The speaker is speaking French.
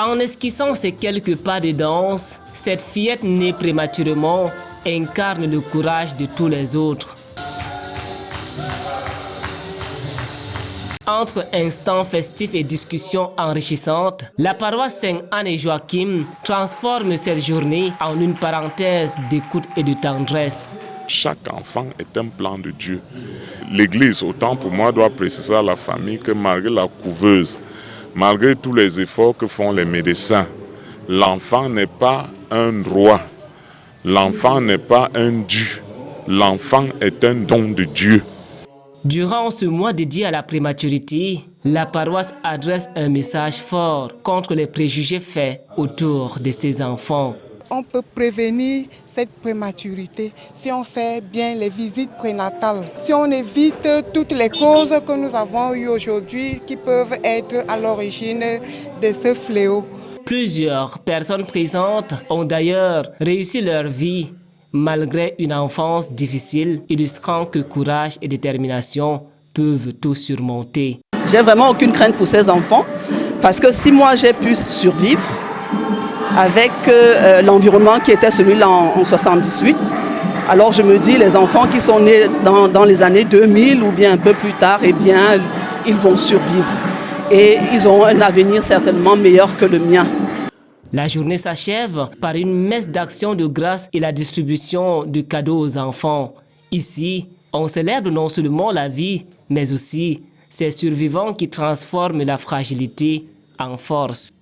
En esquissant ces quelques pas de danse, cette fillette née prématurément incarne le courage de tous les autres. Entre instants festifs et discussions enrichissantes, la paroisse Saint-Anne et Joachim transforme cette journée en une parenthèse d'écoute et de tendresse. Chaque enfant est un plan de Dieu. L'Église, autant pour moi, doit préciser à la famille que malgré la couveuse, malgré tous les efforts que font les médecins, l'enfant n'est pas un roi, l'enfant n'est pas un dû, l'enfant est un don de Dieu. Durant ce mois dédié à la prématurité, la paroisse adresse un message fort contre les préjugés faits autour de ses enfants. On peut prévenir cette prématurité si on fait bien les visites prénatales, si on évite toutes les causes que nous avons eues aujourd'hui qui peuvent être à l'origine de ce fléau. Plusieurs personnes présentes ont d'ailleurs réussi leur vie malgré une enfance difficile, illustrant que courage et détermination peuvent tout surmonter. J'ai vraiment aucune crainte pour ces enfants parce que si moi j'ai pu survivre avec l'environnement qui était celui-là en 78, alors je me dis les enfants qui sont nés dans les années 2000 ou bien un peu plus tard, eh bien ils vont survivre et ils ont un avenir certainement meilleur que le mien. La journée s'achève par une messe d'action de grâce et la distribution de cadeaux aux enfants. Ici, on célèbre non seulement la vie, mais aussi ces survivants qui transforment la fragilité en force.